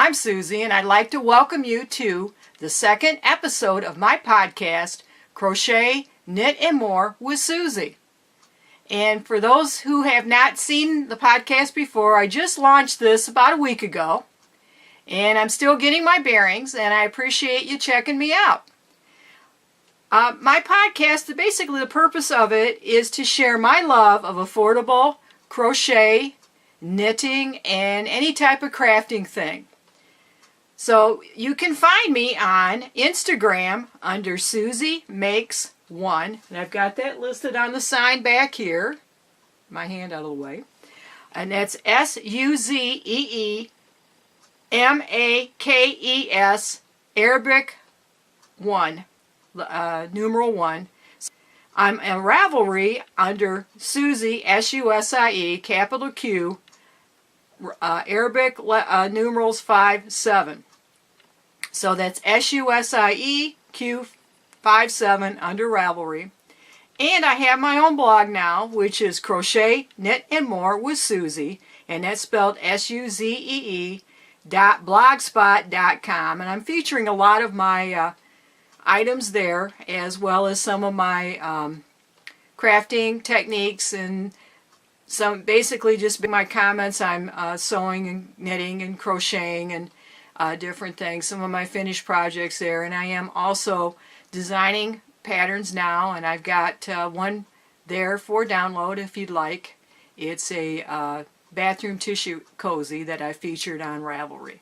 I'm Susie, and I'd like to welcome you to the second episode of my podcast, Crochet, Knit, and More with Susie. And for those who have not seen the podcast before, I just launched this about a week ago, and I'm still getting my bearings, and I appreciate you checking me out. My podcast, basically the purpose of it is to share my love of affordable crochet, knitting, and any type of crafting thing. So you can find me on Instagram under Suzee Makes One, and I've got that listed on the sign back here. My hand out of the way. And that's SUZEEMAKES Arabic 1, numeral 1. I'm on Ravelry under Suzee, S-U-S-I-E, capital Q, Arabic numerals 5-7. So that's SUSIE Q57 under Ravelry. And I have my own blog now, which is Crochet, Knit, and More with Susie. And that's spelled SUZEE.blogspot.com. And I'm featuring a lot of my items there, as well as some of my crafting techniques and some basically just my comments. I'm sewing and knitting and crocheting and different things, some of my finished projects there, and I am also designing patterns now, and I've got one there for download if you'd like. It's a bathroom tissue cozy that I featured on Ravelry.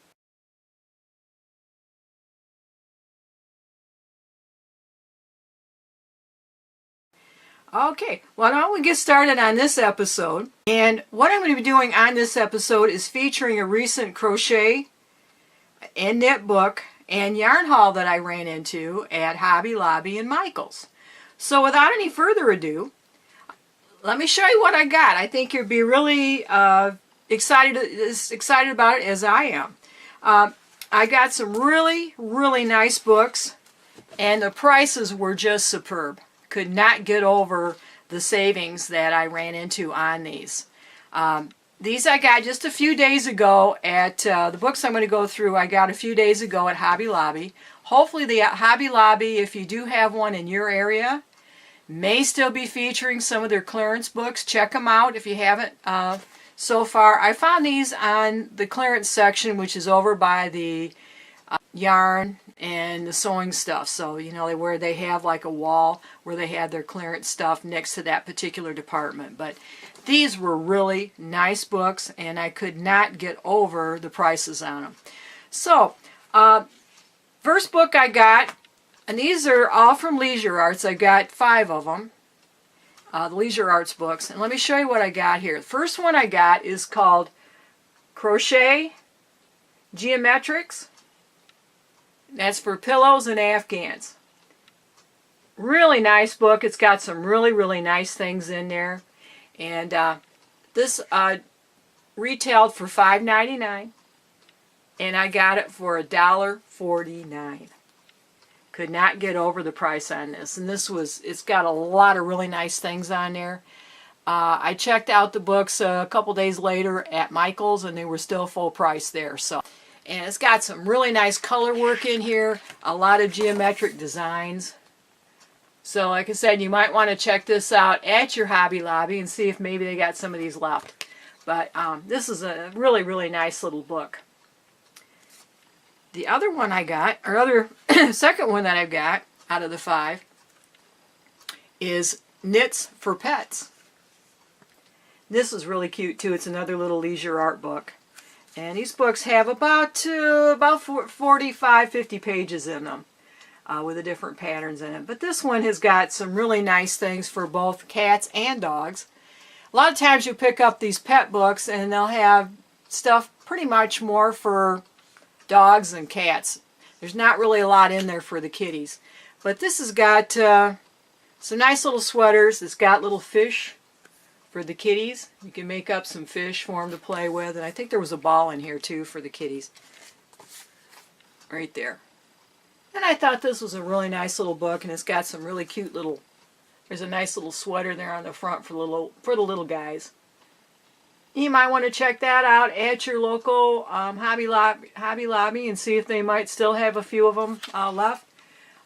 Okay, well, now we get started on this episode, and what I'm going to be doing on this episode is featuring a recent crochet and knit book and yarn haul that I ran into at Hobby Lobby and Michael's. So without any further ado, let me show you what I got. I think you'll be really excited about it as I am. I got some really nice books, and the prices were just superb. Could not get over the savings that I ran into on these. These I got just a few days ago at the books I'm going to go through. I got a few days ago at Hobby Lobby. Hopefully the Hobby Lobby, if you do have one in your area, may still be featuring some of their clearance books. Check them out if you haven't so far. I found these on the clearance section, which is over by the yarn and the sewing stuff. So, you know, where they have like a wall where they had their clearance stuff next to that particular department. But these were really nice books, and I could not get over the prices on them. So, first book I got, and these are all from Leisure Arts. I got 5 of them, the Leisure Arts books. And let me show you what I got here. The first one I got is called Crochet Geometrics. That's for pillows and afghans. Really nice book. It's got some really nice things in there. And this retailed for $5.99, and I got it for $1.49. Could not get over the price on this. And it's got a lot of really nice things on there. I checked out the books a couple days later at Michael's, and they were still full price there. So. And it's got some really nice color work in here, a lot of geometric designs. So like I said, you might want to check this out at your Hobby Lobby and see if maybe they got some of these left. But this is a really nice little book. The other one I got, or second one that I've got out of the 5, is Knits for Pets. This is really cute too. It's another little leisure art book. And these books have about 45, 50 pages in them with the different patterns in it. But this one has got some really nice things for both cats and dogs. A lot of times you pick up these pet books and they'll have stuff pretty much more for dogs and cats. There's not really a lot in there for the kitties. But this has got some nice little sweaters. It's got little fish for the kitties. You can make up some fish for them to play with. And I think there was a ball in here too for the kitties. Right there. And I thought this was a really nice little book, and it's got some really cute little, there's a nice little sweater there on the front for the little guys. you might want to check that out at your local Hobby Lobby and see if they might still have a few of them left.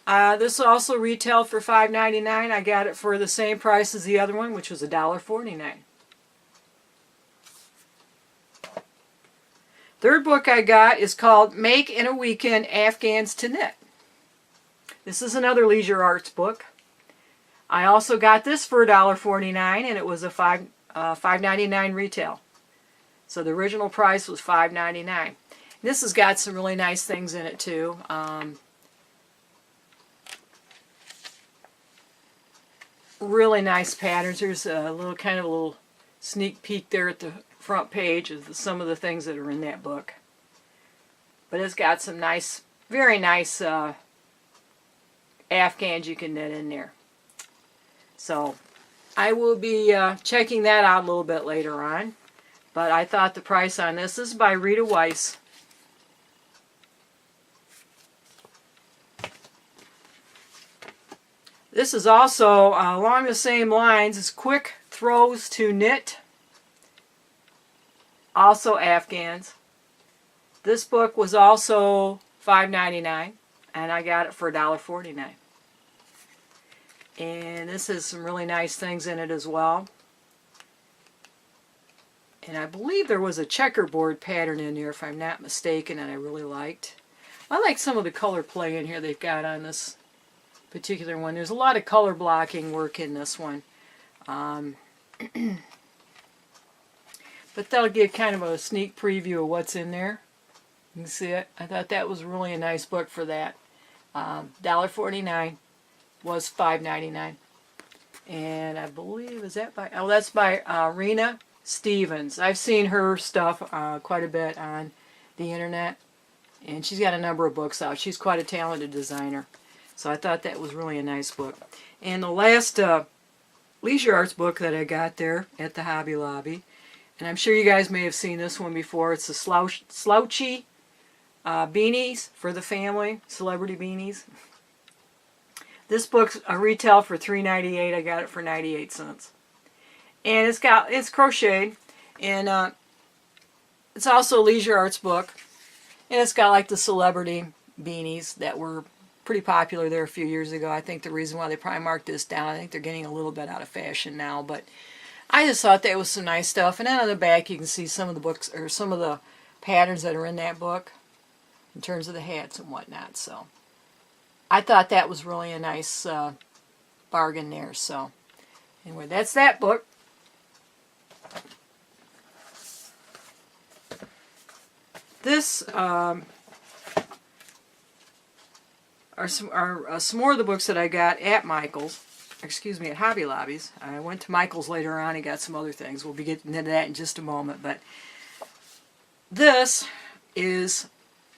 This also retailed for $5.99. I got it for the same price as the other one, which was $1.49. Third book I got is called Make in a Weekend Afghans to Knit. This is another leisure arts book. I also got this for $1.49 and it was a $5.99 retail. So the original price was $5.99. This has got some really nice things in it too. Really nice patterns. There's a little sneak peek there at the front page of some of the things that are in that book. But it's got some nice, very nice Afghans you can knit in there. So I will be checking that out a little bit later on. But I thought the price on this is by Rita Weiss. This is also along the same lines as Quick Throws to Knit. Also Afghans. This book was also $5.99 and I got it for $1.49. And this has some really nice things in it as well. And I believe there was a checkerboard pattern in here if I'm not mistaken that I really liked. I like some of the color play in here they've got on this particular one. There's a lot of color blocking work in this one. But that'll give kind of a sneak preview of what's in there. You can see it. I thought that was really a nice book for that. $1.49 was $5.99. And I believe, is that by, oh, that's by Rena Stevens. I've seen her stuff quite a bit on the internet. And she's got a number of books out. She's quite a talented designer. So I thought that was really a nice book. And the last leisure arts book that I got there at the Hobby Lobby, and I'm sure you guys may have seen this one before. It's the Slouchy Beanies for the Family, Celebrity Beanies. This book's a retail for $3.98. I got it for 98 cents. And it's crocheted, and it's also a leisure arts book. And it's got like the celebrity beanies that were pretty popular there a few years ago. I think the reason why they probably marked this down, I think they're getting a little bit out of fashion now, but I just thought that was some nice stuff. And then on the back you can see some of the books, or some of the patterns that are in that book in terms of the hats and whatnot. So I thought that was really a nice bargain there. So anyway, that's that book. This are some more of the books that I got at Michael's. Excuse me, at Hobby Lobbies. I went to Michael's later on and got some other things. We'll be getting into that in just a moment. But this is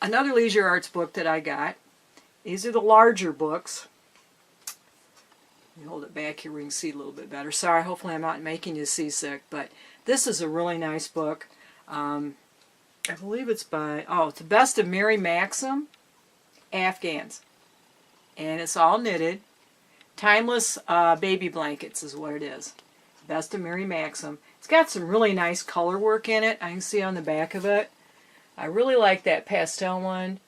another leisure arts book that I got. These are the larger books. Let me hold it back here where you can see a little bit better. Sorry, hopefully I'm not making you seasick. But this is a really nice book. I believe it's by, it's The Best of Mary Maxim, Afghans. And it's all knitted. Timeless baby blankets is what it is. Best of Mary Maxim. It's got some really nice color work in it. I can see on the back of it. I really like that pastel one.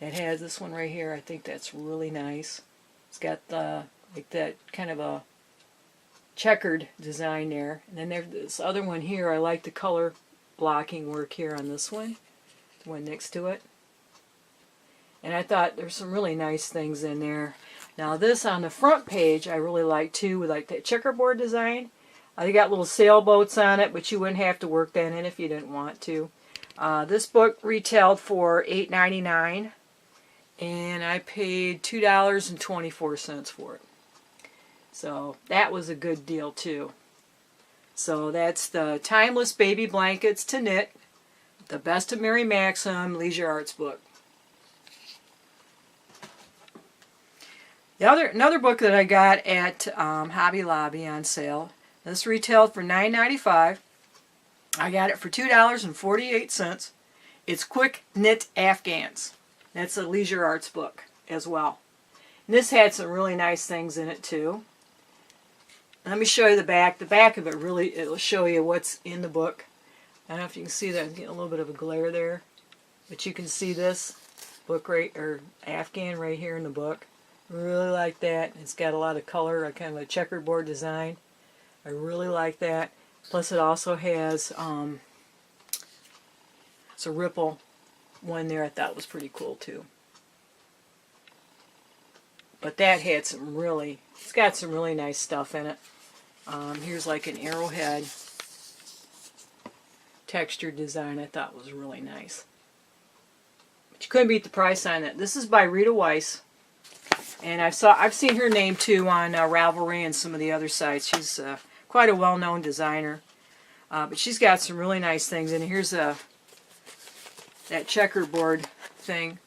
It has this one right here. I think that's really nice. It's got the like that kind of a checkered design there. And then there's this other one here. I like the color blocking work here on this one. The one next to it. And I thought there's some really nice things in there. Now this on the front page I really like too, with like that checkerboard design. They got little sailboats on it, but you wouldn't have to work that in if you didn't want to. This book retailed for $8.99 and I paid $2.24 for it. So that was a good deal too. So that's the Timeless Baby Blankets to Knit, The Best of Mary Maxim Leisure Arts book. Another book that I got at Hobby Lobby on sale. This retailed for $9.95. I got it for $2.48. It's Quick Knit Afghans. That's a leisure arts book as well. And this had some really nice things in it too. Let me show you the back. The back of it really, it'll show you what's in the book. I don't know if you can see that. I'm getting a little bit of a glare there. But you can see this book right, or Afghan right here in the book. Really like that. It's got a lot of color, a kind of a checkerboard design. I really like that. Plus it also has it's a ripple one there I thought was pretty cool too. But that had some really, it's got some really nice stuff in it. Here's like an arrowhead textured design I thought was really nice. But you couldn't beat the price on it. This is by Rita Weiss. And I've seen her name too on Ravelry and some of the other sites. She's quite a well-known designer. But she's got some really nice things. And here's that checkerboard thing.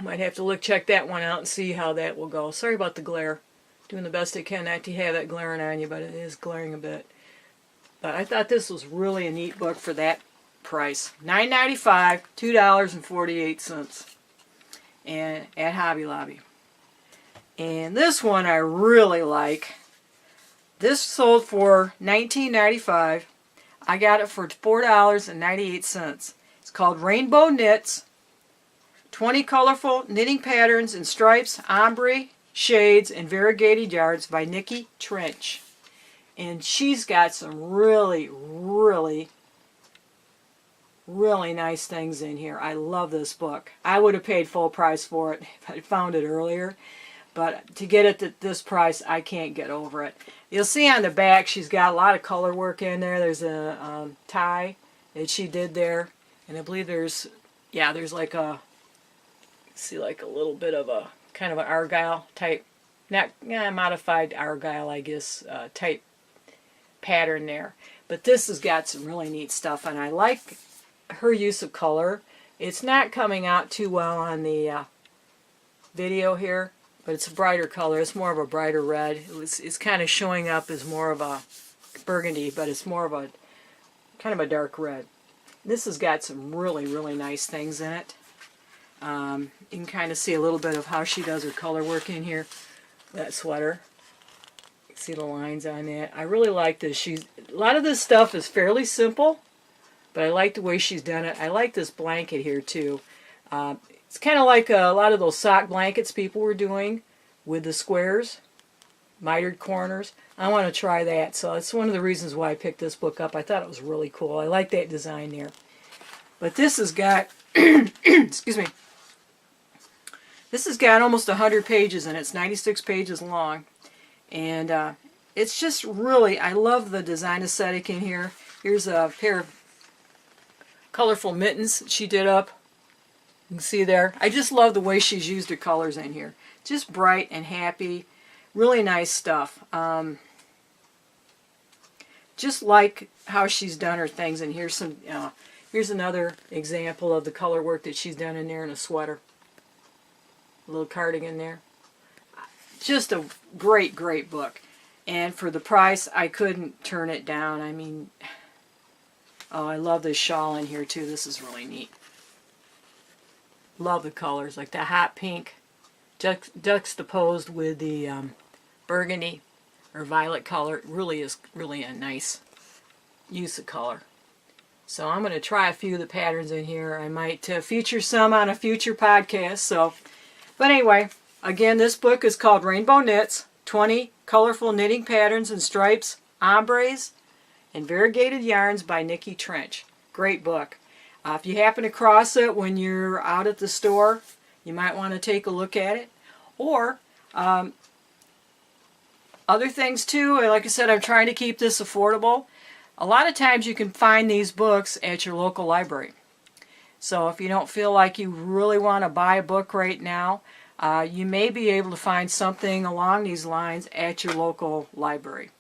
Might have to check that one out and see how that will go. Sorry about the glare. Doing the best I can not to have that glaring on you, but it is glaring a bit. But I thought this was really a neat book for that price. $9.95, $2.48, and at Hobby Lobby. And this one I really like. This sold for $19.95. I got it for $4.98. It's called Rainbow Knits. 20 colorful knitting patterns in stripes, ombre, shades, and variegated yarns by Nikki Trench. And she's got some really, really, really nice things in here. I love this book. I would have paid full price for it if I found it earlier. But to get it at this price, I can't get over it. You'll see on the back she's got a lot of color work in there. There's a tie that she did there. And I believe there's like a, see, like a little bit of a kind of an argyle type, modified argyle, I guess, type pattern there. But this has got some really neat stuff, and I like her use of color. It's not coming out too well on the video here, but it's a brighter color. It's more of a brighter red. It's kind of showing up as more of a burgundy, but it's more of a kind of a dark red. This has got some really, really nice things in it. You can kind of see a little bit of how she does her color work in here. That sweater. You see the lines on that. I really like this. A lot of this stuff is fairly simple, but I like the way she's done it. I like this blanket here too. It's kind of like a lot of those sock blankets people were doing with the squares, mitered corners. I want to try that, so that's one of the reasons why I picked this book up. I thought it was really cool. I like that design there. But this has got, excuse me, this has got almost 100 pages and it's 96 pages long. And it's just really, I love the design aesthetic in here. Here's a pair of colorful mittens she did up. You can see there. I just love the way she's used her colors in here. Just bright and happy. Really nice stuff. Just like how she's done her things. And here's some, here's another example of the color work that she's done in there in a sweater. A little cardigan there. Just a great, great book. And for the price, I couldn't turn it down. I mean, oh, I love this shawl in here too. This is really neat. Love the colors, like the hot pink juxtaposed with the burgundy or violet color. It really is really a nice use of color. So I'm going to try a few of the patterns in here. I might feature some on a future podcast. But anyway, again, this book is called Rainbow Knits, 20 colorful knitting patterns and stripes, ombres, and variegated yarns by Nikki Trench. Great book. If you happen to cross it when you're out at the store, you might want to take a look at it. Or other things too, like I said, I'm trying to keep this affordable. A lot of times you can find these books at your local library. So if you don't feel like you really want to buy a book right now, you may be able to find something along these lines at your local library.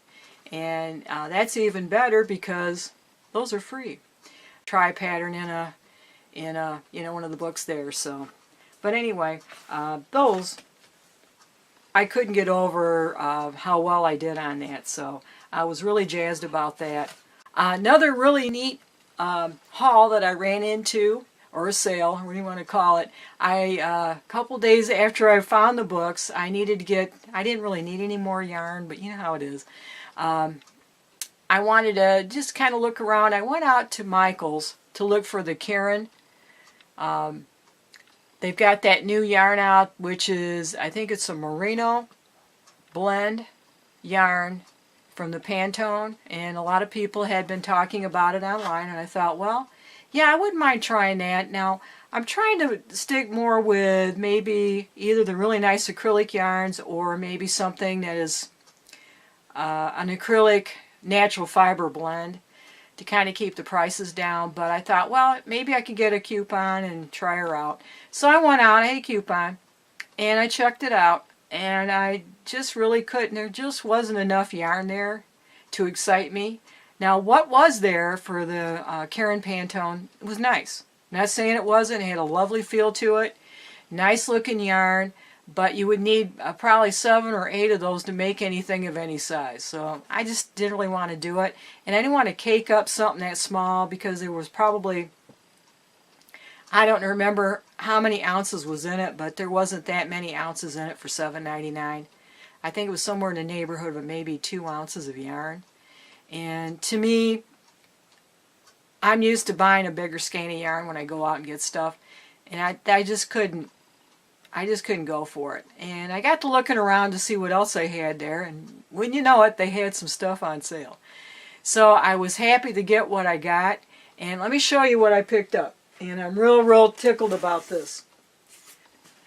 And that's even better because those are free. Try a pattern in one of the books there. So, but anyway, those I couldn't get over how well I did on that. So I was really jazzed about that. Another really neat haul that I ran into, or a sale, what do you want to call it? A couple days after I found the books, I didn't really need any more yarn, but you know how it is. I wanted to just kind of look around. I went out to Michael's to look for the Karen. They've got that new yarn out, which is, I think it's a merino blend yarn from the Pantone, and a lot of people had been talking about it online, and I thought, well, yeah, I wouldn't mind trying that. Now, I'm trying to stick more with maybe either the really nice acrylic yarns or maybe something that is an acrylic natural fiber blend to kind of keep the prices down. But I thought, well, maybe I could get a coupon and try her out. So I went out, I had a coupon, and I checked it out, and I just really couldn't. There just wasn't enough yarn there to excite me. Now, what was there for the Karen Pantone was nice. Not saying it wasn't. It had a lovely feel to it. Nice looking yarn. But you would need probably 7 or 8 of those to make anything of any size. So I just didn't really want to do it. And I didn't want to cake up something that small because there was probably, I don't remember how many ounces was in it, but there wasn't that many ounces in it for $7.99. I think it was somewhere in the neighborhood of maybe 2 ounces of yarn. And to me, I'm used to buying a bigger skein of yarn when I go out and get stuff. And I just couldn't. I just couldn't go for it. And I got to looking around to see what else they had there, and when you know it, they had some stuff on sale. So I was happy to get what I got, and let me show you what I picked up. And I'm real tickled about this.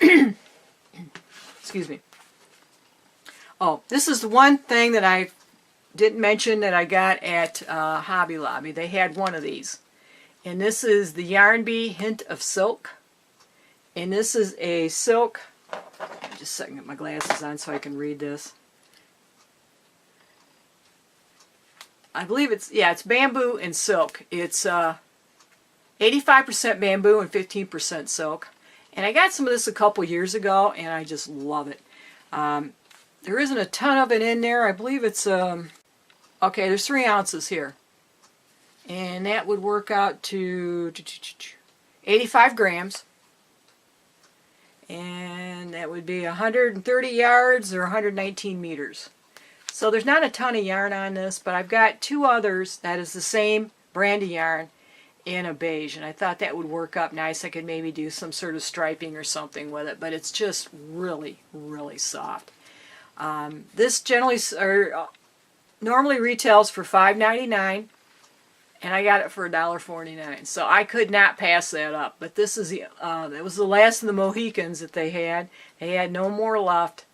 Excuse me. Oh, this is the one thing that I didn't mention that I got at Hobby Lobby. They had one of these. And this is the Yarn Bee Hint of Silk. And this is a silk, just a second, get my glasses on so I can read this. I believe it's bamboo and silk. It's 85% bamboo and 15% silk. And I got some of this a couple years ago, and I just love it. There isn't a ton of it in there. I believe it's, okay, there's 3 ounces here. And that would work out to 85 grams. And that would be 130 yards or 119 meters. So there's not a ton of yarn on this, but I've got 2 others that is the same brand of yarn in a beige, and I thought that would work up nice. I could maybe do some sort of striping or something with it, but it's just really soft. This generally normally retails for $5.99. And I got it for $1.49, so I could not pass that up. But this is it was the last of the Mohicans that they had. They had no more left,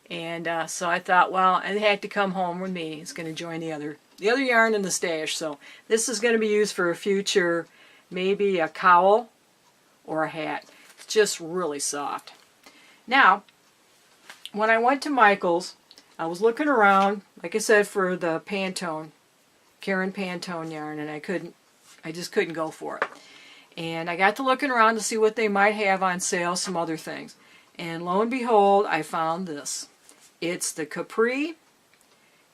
and so I thought, well, it had to come home with me. It's going to join the other yarn in the stash. So this is going to be used for a future, maybe a cowl or a hat. It's just really soft. Now, when I went to Michael's, I was looking around, like I said, for the Pantone. Karen Pantone yarn, and I just couldn't go for it. And I got to looking around to see what they might have on sale, some other things. And lo and behold, I found this. It's the Capri.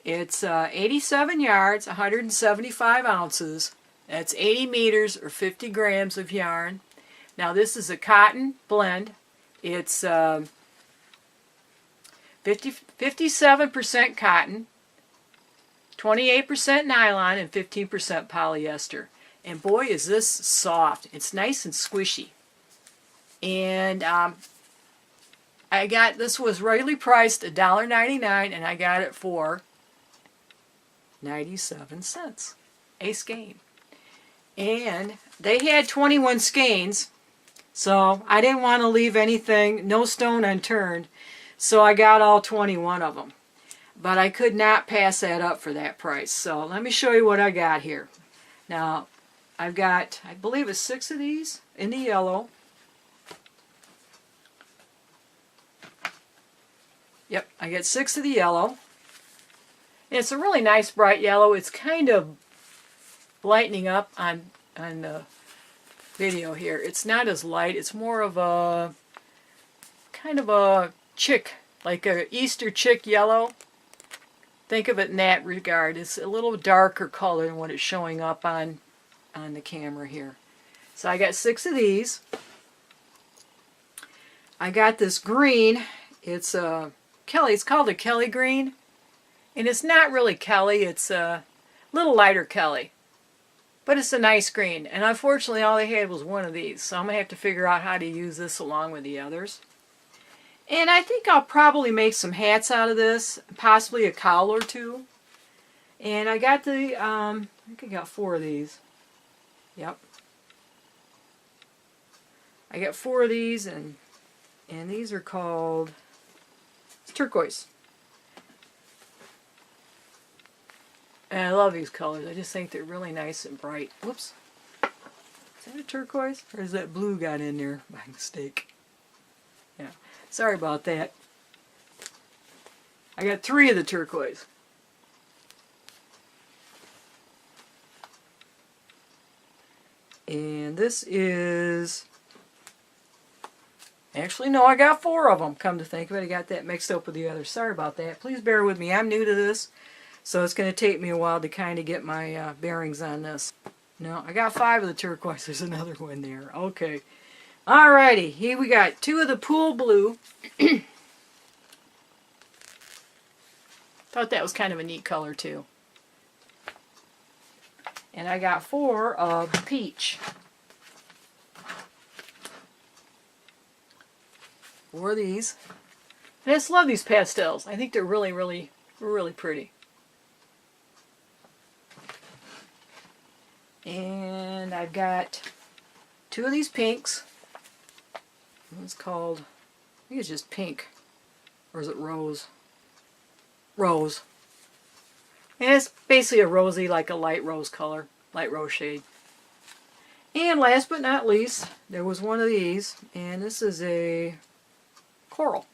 It's 87 yards, 175 ounces. That's 80 meters or 50 grams of yarn. Now this is a cotton blend. It's 57% cotton, 28% nylon, and 15% polyester. And boy, is this soft. It's nice and squishy. And I got, this was regularly priced $1.99, and I got it for 97 cents a skein. And they had 21 skeins, so I didn't want to leave anything, no stone unturned, so I got all 21 of them. But I could not pass that up for that price. So let me show you what I got here. Now, I've got, I believe it's 6 of these in the yellow. Yep, I get 6 of the yellow. And it's a really nice bright yellow. It's kind of lightening up on the video here. It's not as light. It's more of a kind of a chick, like a Easter chick yellow. Think of it in that regard. It's a little darker color than what it's showing up on the camera here. So I got 6 of these. I got this green. It's Kelly. It's called a Kelly green, and it's not really Kelly. It's little lighter Kelly. But it's a nice green. And unfortunately all they had was one of these. So I'm going to have to figure out how to use this along with the others. And I think I'll probably make some hats out of this. Possibly a cowl or two. And I got the, I think I got 4 of these. Yep. I got 4 of these, and these are called, it's turquoise. And I love these colors. I just think they're really nice and bright. Whoops. Is that a turquoise? Or is that blue got in there by mistake? Yeah. Sorry about that. I got 3 of the turquoise. And this is, actually no, I got 4 of them, come to think of it. I got that mixed up with the others. Sorry about that. Please bear with me. I'm new to this, so it's going to take me a while to kind of get my bearings on this. No, I got 5 of the turquoise. There's another one there. Okay. Alrighty, here we got 2 of the pool blue. Thought that was kind of a neat color too. And I got 4 of peach. 4 of these. And I just love these pastels. I think they're really, really, really pretty. And I've got 2 of these pinks. One's called, I think it's just pink. Or is it rose? Rose. And it's basically a rosy, like a light rose color, light rose shade. And last but not least, there was one of these, and this is a coral.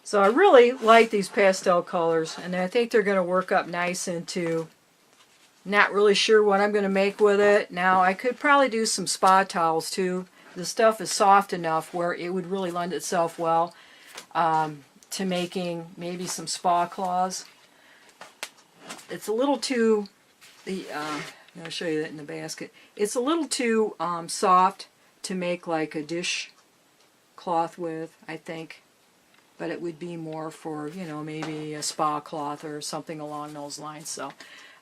So I really like these pastel colors, and I think they're going to work up nice into, not really sure what I'm going to make with it. Now I could probably do some spa towels too. The stuff is soft enough where it would really lend itself well to making maybe some spa cloths. It's a little too, I'll show you that in the basket. It's a little too soft to make like a dish cloth with, I think. But it would be more for, you know, maybe a spa cloth or something along those lines. So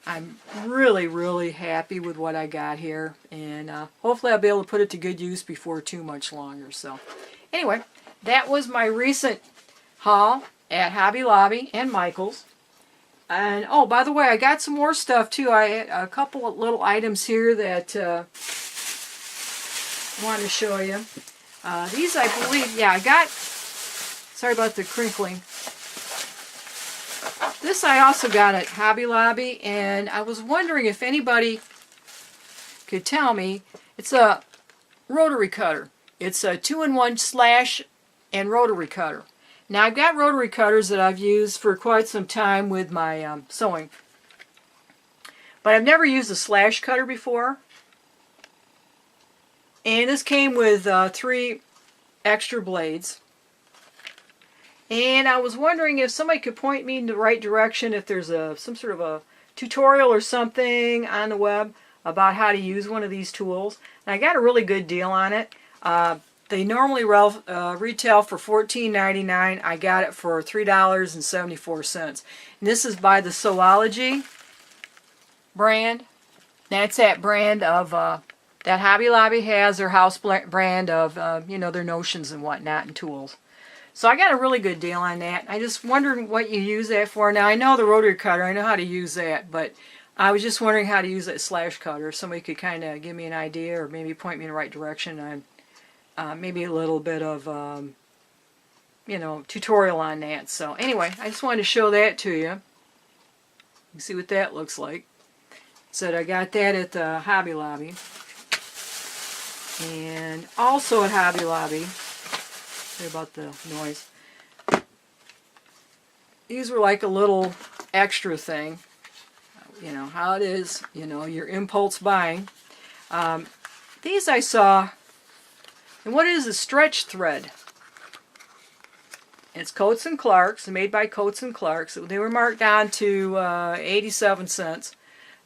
I'm really, really happy with what I got here. And hopefully I'll be able to put it to good use before too much longer. So anyway, that was my recent haul at Hobby Lobby and Michael's. And oh, by the way, I got some more stuff too. I had a couple of little items here that I wanted to show you. These, I believe, yeah, I got, sorry about the crinkling. This I also got at Hobby Lobby, and I was wondering if anybody could tell me. It's a rotary cutter. It's a 2-in-1 slash and rotary cutter. Now I've got rotary cutters that I've used for quite some time with my sewing. But I've never used a slash cutter before. And this came with 3 extra blades. And I was wondering if somebody could point me in the right direction, if there's some sort of a tutorial or something on the web about how to use one of these tools. And I got a really good deal on it. They normally retail for $14.99. I got it for $3.74. And this is by the Sewology brand. That's that brand of, that Hobby Lobby has, their house brand of, you know, their notions and whatnot and tools. So I got a really good deal on that. I just wondered what you use that for. Now I know the rotary cutter, I know how to use that, but I was just wondering how to use that slash cutter. If somebody could kind of give me an idea or maybe point me in the right direction on maybe a little bit of, you know, tutorial on that. So anyway, I just wanted to show that to you. You can see what that looks like. So I got that at the Hobby Lobby. And also at Hobby Lobby, sorry about the noise, these were like a little extra thing. You know how it is, you know, your impulse buying. These I saw, and what is a stretch thread? It's Coats and Clark's, made by Coats and Clark's. They were marked down to 87 cents.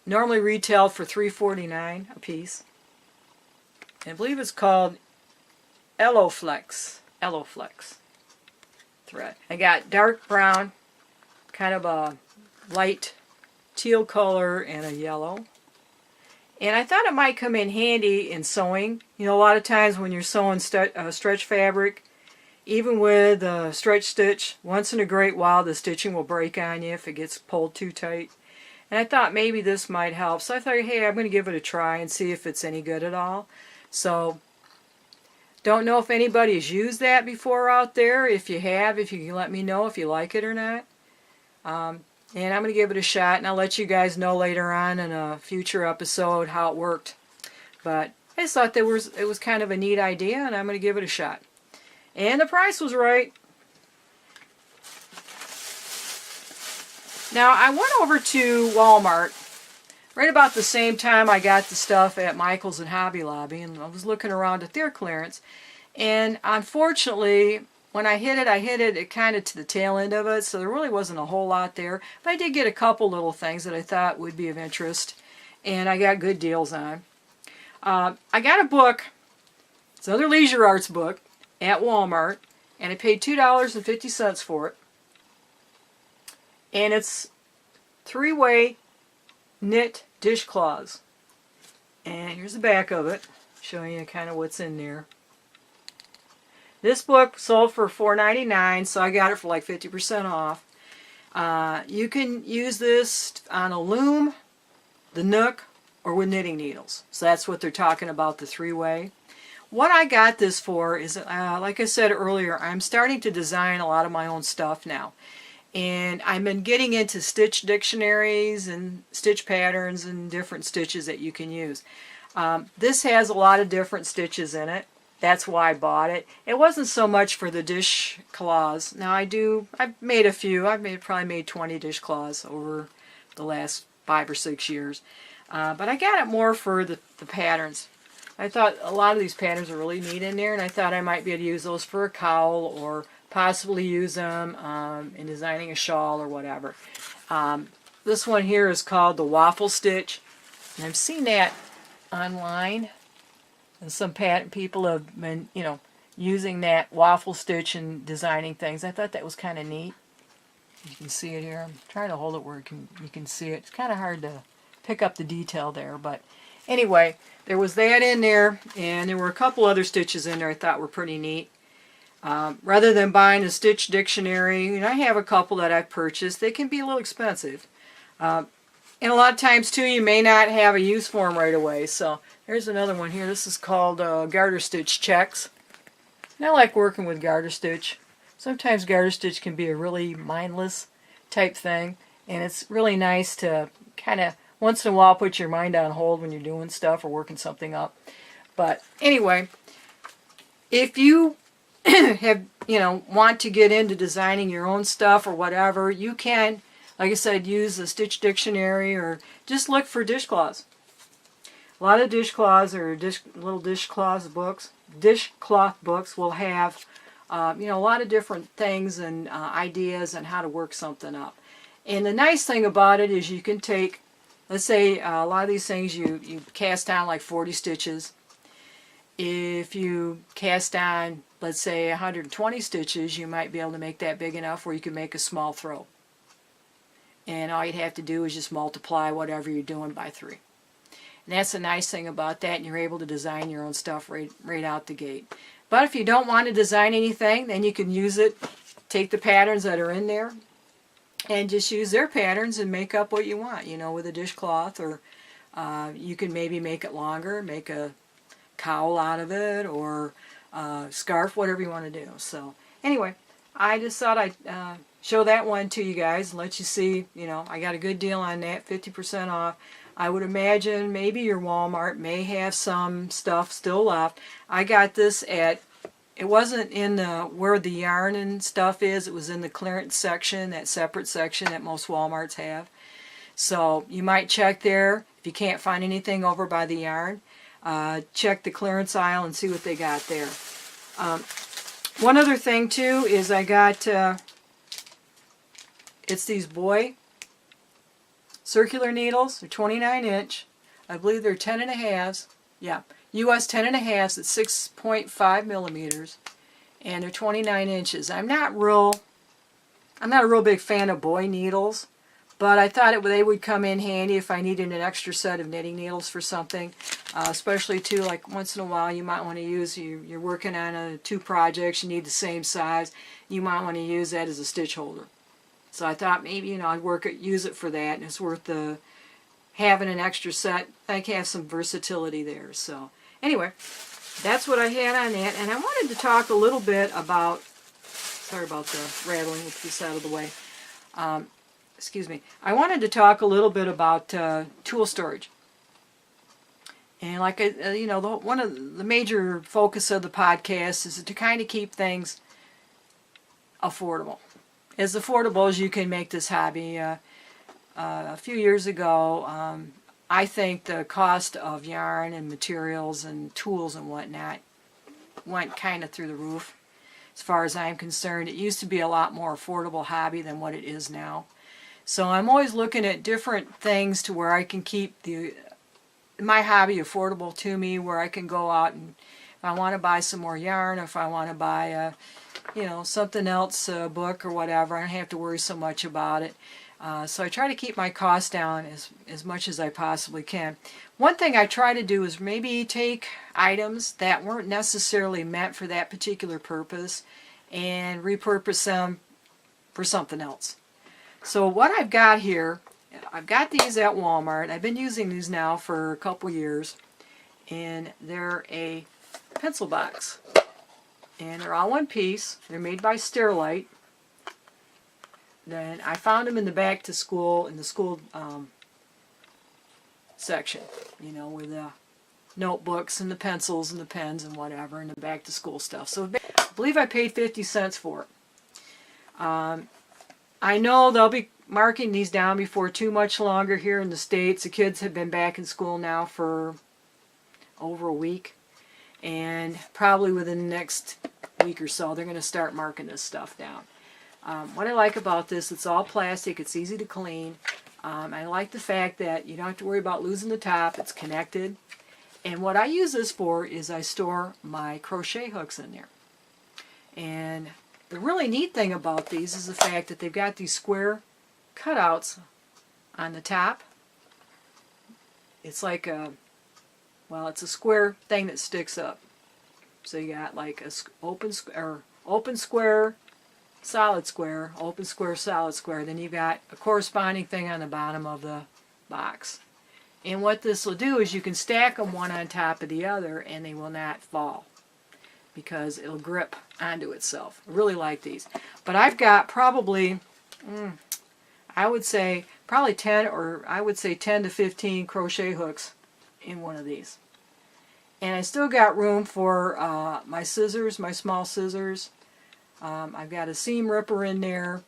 Normally retailed for $3.49 a piece. And I believe it's called Eloflex thread. I got dark brown, kind of a light teal color and a yellow. And I thought it might come in handy in sewing. You know, a lot of times when you're sewing stretch fabric, even with a stretch stitch, once in a great while the stitching will break on you if it gets pulled too tight. And I thought maybe this might help. So I thought, hey, I'm going to give it a try and see if it's any good at all. So, don't know if anybody's used that before out there. If you have, if you can let me know if you like it or not. And I'm going to give it a shot, and I'll let you guys know later on in a future episode how it worked. But I just thought it was kind of a neat idea, and I'm going to give it a shot. And the price was right. Now, I went over to Walmart right about the same time I got the stuff at Michael's and Hobby Lobby, and I was looking around at their clearance. And unfortunately, when I hit it kind of to the tail end of it, so there really wasn't a whole lot there. But I did get a couple little things that I thought would be of interest, and I got good deals on. I got a book, it's another Leisure Arts book, at Walmart, and I paid $2.50 for it. And it's 3-way knit dishcloths. And here's the back of it, showing you kind of what's in there. This book sold for $4.99, so I got it for like 50% off. You can use this on a loom, the Nook, or with knitting needles. So that's what they're talking about, the 3-way. What I got this for is, like I said earlier, I'm starting to design a lot of my own stuff now. And I've been getting into stitch dictionaries and stitch patterns and different stitches that you can use. This has a lot of different stitches in it. That's why I bought it. It wasn't so much for the dishcloths. Now I've made a few. Probably made 20 dishcloths over the last 5 or 6 years. But I got it more for the patterns. I thought a lot of these patterns are really neat in there, and I thought I might be able to use those for a cowl or possibly use them in designing a shawl or whatever. This one here is called the waffle stitch, and I've seen that online, and some people have been, using that waffle stitch and designing things. I thought that was kind of neat. You can see it here. I'm trying to hold it where you can see it. It's kind of hard to pick up the detail there, but anyway, there was that in there, and there were a couple other stitches in there I thought were pretty neat. Rather than buying a stitch dictionary, I have a couple that I've purchased. They can be a little expensive. And a lot of times, too, you may not have a use for them right away. So there's another one here. This is called garter stitch checks. And I like working with garter stitch. Sometimes garter stitch can be a really mindless type thing. And it's really nice to kind of, once in a while, put your mind on hold when you're doing stuff or working something up. But anyway, if you want to get into designing your own stuff or whatever, you can, like I said, use a stitch dictionary or just look for dishcloths. A lot of dishcloths or little dishcloth books will have, a lot of different things and ideas on how to work something up. And the nice thing about it is you can take, let's say a lot of these things you cast on like 40 stitches. If you cast on, let's say, 120 stitches, you might be able to make that big enough where you can make a small throw. And all you'd have to do is just multiply whatever you're doing by 3. And that's the nice thing about that, and you're able to design your own stuff right out the gate. But if you don't want to design anything, then you can use it, take the patterns that are in there, and just use their patterns and make up what you want, with a dishcloth, or you can maybe make it longer, make a cowl out of it, or scarf, whatever you want to do. So anyway, I just thought I'd show that one to you guys and let you see, I got a good deal on that, 50% off. I would imagine maybe your Walmart may have some stuff still left. I got this at, it wasn't in where the yarn and stuff is, it was in the clearance section, that separate section that most Walmarts have. So you might check there. If you can't find anything over by the yarn, check the clearance aisle and see what they got there. One other thing too is I got, it's these boy circular needles. They're 29-inch. I believe they're 10.5s. Yeah, US 10.5s at 6.5 millimeters, and they're 29 inches. I'm not a real big fan of boy needles, but I thought they would come in handy if I needed an extra set of knitting needles for something, especially too, like once in a while you might want to use, you're working on two projects, you need the same size, you might want to use that as a stitch holder. So I thought maybe, you know, I'd use it for that, and it's worth having an extra set. I can have some versatility there. So anyway, that's what I had on that, and I wanted to talk a little bit about, sorry about the rattling, let's get this out of the way. Excuse me. I wanted to talk a little bit about tool storage. And like, you know, one of the major focus of the podcast is to kind of keep things affordable. As affordable as you can make this hobby. A few years ago, I think the cost of yarn and materials and tools and whatnot went kind of through the roof. As far as I'm concerned, it used to be a lot more affordable hobby than what it is now. So I'm always looking at different things to where I can keep my hobby affordable to me, where I can go out and if I want to buy some more yarn, if I want to buy you know, something else, a book or whatever, I don't have to worry so much about it. So I try to keep my costs down as much as I possibly can. One thing I try to do is maybe take items that weren't necessarily meant for that particular purpose and repurpose them for something else. So what I've got here, I've got these at Walmart. I've been using these now for a couple years, and they're a pencil box. And they're all one piece. They're made by Sterilite. Then I found them in the back to school, in the school section, you know, with the notebooks and the pencils and the pens and whatever, and the back to school stuff. So I believe I paid 50 cents for it. I know they'll be marking these down before too much longer here in the States. The kids have been back in school now for over a week, and probably within the next week or so they're going to start marking this stuff down. What I like about this, it's all plastic, it's easy to clean. I like the fact that you don't have to worry about losing the top, it's connected. And what I use this for is I store my crochet hooks in there. And the really neat thing about these is the fact that they've got these square cutouts on the top. It's like a, well, it's a square thing that sticks up. So you got like a open square, solid square, open square, solid square. Then you've got a corresponding thing on the bottom of the box. And what this will do is you can stack them one on top of the other and they will not fall because it'll grip onto itself. I really like these. But I've got probably, I would say probably 10 to 15 crochet hooks in one of these. And I still got room for my scissors, my small scissors. I've got a seam ripper in there.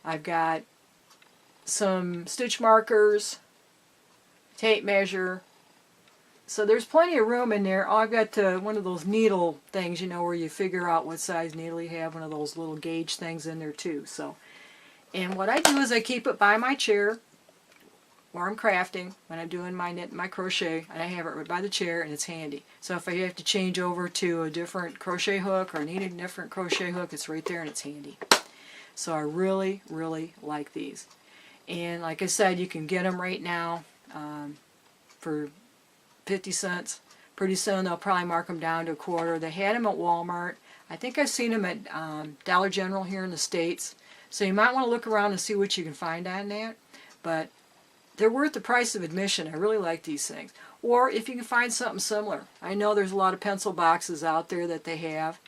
I've got some stitch markers, tape measure. So there's plenty of room in there. Oh, I've got one of those needle things, you know, where you figure out what size needle you have. One of those little gauge things in there too. So, and what I do is I keep it by my chair where I'm crafting when I'm doing my knit and my crochet, and I have it right by the chair and it's handy. So if I have to change over to a different crochet hook or need a different crochet hook, it's right there and it's handy. So I really, really like these. And like I said, you can get them right now for 50 cents. Pretty soon they'll probably mark them down to a quarter. They had them at Walmart. I think I've seen them at Dollar General here in the States. So you might want to look around and see what you can find on that. But they're worth the price of admission. I really like these things. Or if you can find something similar. I know there's a lot of pencil boxes out there that they have.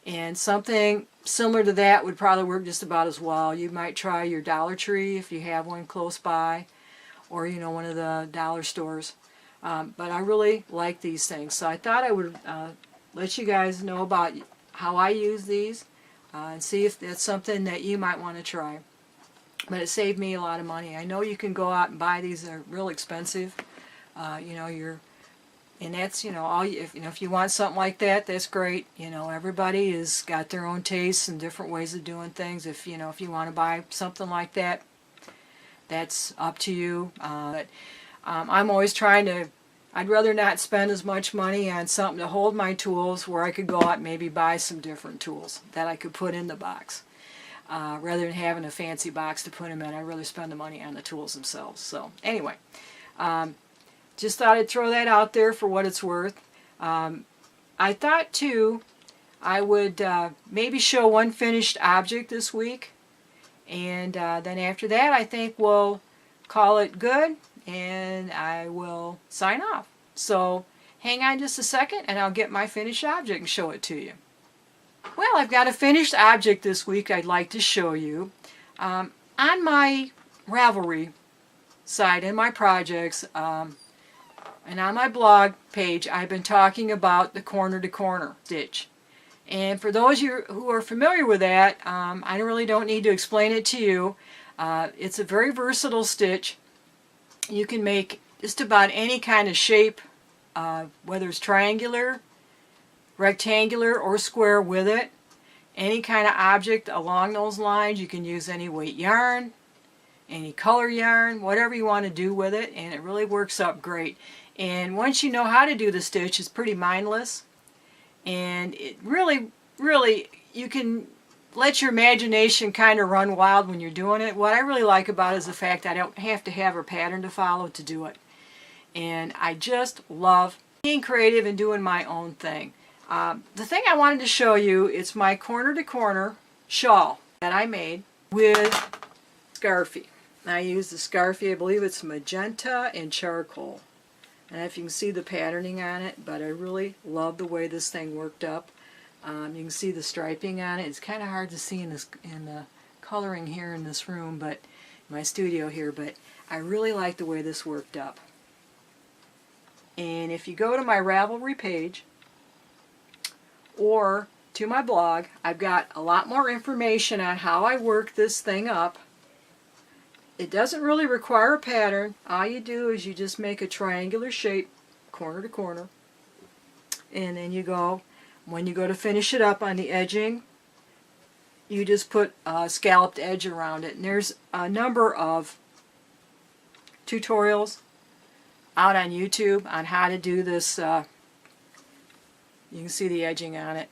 And something similar to that would probably work just about as well. You might try your Dollar Tree if you have one close by. Or, you know, one of the dollar stores. But I really like these things. So I thought I would let you guys know about how I use these. And see if that's something that you might want to try. But it saved me a lot of money. I know you can go out and buy these; they're real expensive. You know, and that's, you know, if you want something like that, that's great. You know, everybody has got their own tastes and different ways of doing things. If you want to buy something like that, that's up to you. But I'm always trying to. I'd rather not spend as much money on something to hold my tools, where I could go out and maybe buy some different tools that I could put in the box. rather than having a fancy box to put them in. I'd rather spend the money on the tools themselves. So anyway, just thought I'd throw that out there for what it's worth. I thought too I would maybe show one finished object this week, and then after that I think we'll call it good and I will sign off. So hang on just a second and I'll get my finished object and show it to you. Well, I've got a finished object this week I'd like to show you. On my Ravelry site, in my projects, and on my blog page, I've been talking about the corner-to-corner stitch. And for those of you who are familiar with that, I really don't need to explain it to you. It's a very versatile stitch. You can make just about any kind of shape, whether it's triangular, rectangular, or square with it. Any kind of object along those lines. You can use any weight yarn, any color yarn, whatever you want to do with it, and it really works up great. And once you know how to do the stitch, it's pretty mindless, and it really, you can let your imagination kind of run wild when you're doing it. What I really like about it is the fact I don't have to have a pattern to follow to do it, and I just love being creative and doing my own thing. The thing I wanted to show you, it's my corner-to-corner shawl that I made with Scarfie. I use the Scarfie, I believe it's magenta and charcoal. I don't know if you can see the patterning on it, but I really love the way this thing worked up. You can see the striping on it. It's kind of hard to see in the coloring here in this room, but in my studio here, but I really like the way this worked up. And if you go to my Ravelry page or to my blog, I've got a lot more information on how I work this thing up. It doesn't really require a pattern. All you do is you just make a triangular shape, corner to corner, and then you go, when you go to finish it up on the edging, you just put a scalloped edge around it. And there's a number of tutorials out on YouTube on how to do this. You can see the edging on it.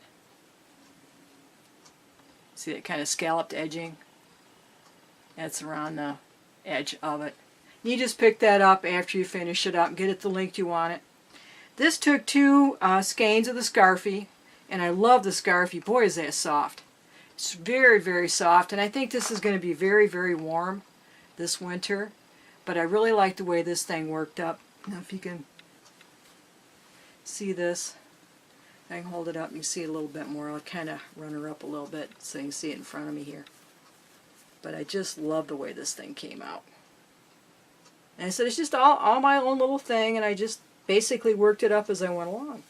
See that kind of scalloped edging? That's around the edge of it. You just pick that up after you finish it up and get it the length you want it. This took 2 skeins of the Scarfie, and I love the Scarfie. Boy, is that soft. It's very soft, and I think this is going to be very warm this winter, but I really like the way this thing worked up. Now if you can see this, I can hold it up and you see it a little bit more. I'll kind of run her up a little bit so you can see it in front of me here. But I just love the way this thing came out. And I said it's just all my own little thing, and I just basically worked it up as I went along.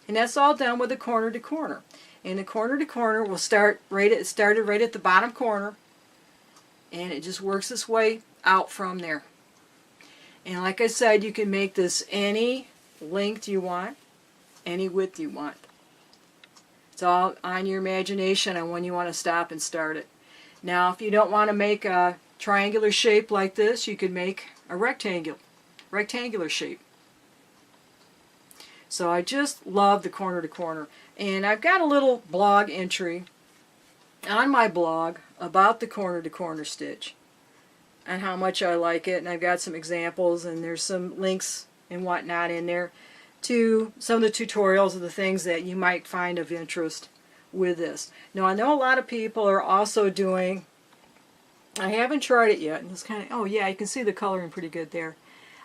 And that's all done with the corner to corner. And the corner to corner will started right at the bottom corner, and it just works its way out from there. And like I said, you can make this any length you want, any width you want. It's all on your imagination on when you want to stop and start it. Now, if you don't want to make a triangular shape like this, you could make a rectangular shape. So I just love the corner to corner. And I've got a little blog entry on my blog about the corner to corner stitch and how much I like it. And I've got some examples, and there's some links and whatnot in there to some of the tutorials of the things that you might find of interest with this. Now, I know a lot of people are also doing, I haven't tried it yet, and it's kind of, oh yeah, you can see the coloring pretty good there.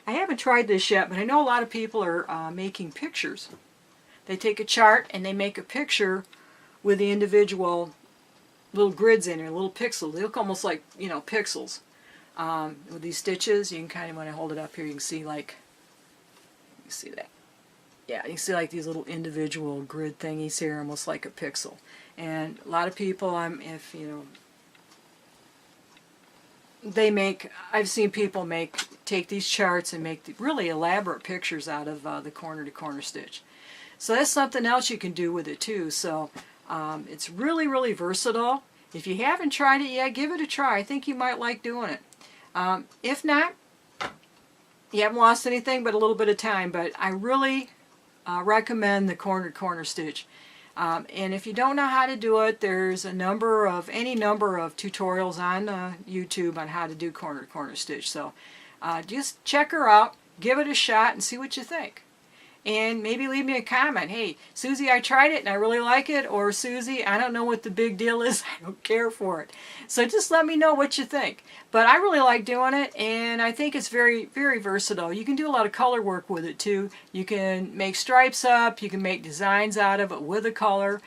I haven't tried this yet, but I know a lot of people are making pictures. They take a chart and they make a picture with the individual little grids in there, little pixels. They look almost like, you know, pixels. With these stitches, you can kind of, when I hold it up here, you can see like, you see that. Yeah, you see like these little individual grid thingies here, almost like a pixel. And a lot of people, I've seen people take these charts and make really elaborate pictures out of the corner to corner stitch. So that's something else you can do with it too. So it's really versatile. If you haven't tried it yet, give it a try. I think you might like doing it. If not, you haven't lost anything but a little bit of time. But I really recommend the corner to corner stitch. And if you don't know how to do it, there's any number of tutorials on YouTube on how to do corner to corner stitch. So just check her out, give it a shot, and see what you think. And maybe leave me a comment. Hey, Suzee, I tried it and I really like it. Or Suzee, I don't know what the big deal is. I don't care for it. So just let me know what you think. But I really like doing it, and I think it's very, very versatile. You can do a lot of color work with it too. You can make stripes up. You can make designs out of it with a color.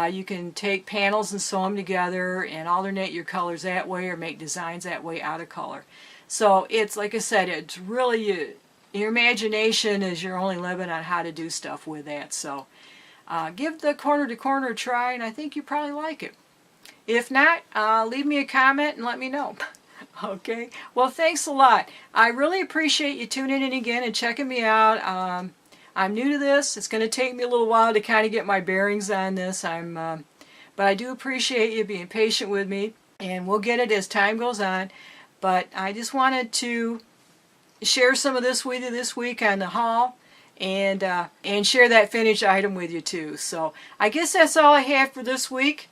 You can take panels and sew them together and alternate your colors that way, or make designs that way out of color. So it's, like I said, it's really... your imagination is your only limit on how to do stuff with that. So give the corner to corner a try, and I think you probably like it. If not, leave me a comment and let me know. Okay? Well, thanks a lot. I really appreciate you tuning in again and checking me out. I'm new to this. It's going to take me a little while to kind of get my bearings on this. But I do appreciate you being patient with me, and we'll get it as time goes on. But I just wanted to share some of this with you this week on the haul, and share that finished item with you too. So I guess that's all I have for this week,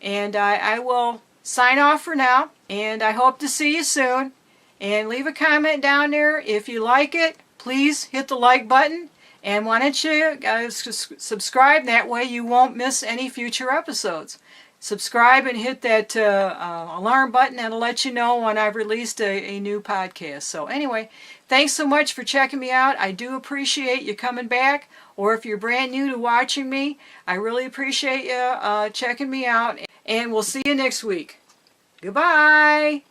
and I will sign off for now, and I hope to see you soon. And leave a comment down there if you like it. Please hit the like button, and why don't you subscribe, that way you won't miss any future episodes. Subscribe and hit that alarm button. That'll let you know when I've released a new podcast. So anyway, thanks so much for checking me out. I do appreciate you coming back. Or if you're brand new to watching me, I really appreciate you checking me out. And we'll see you next week. Goodbye.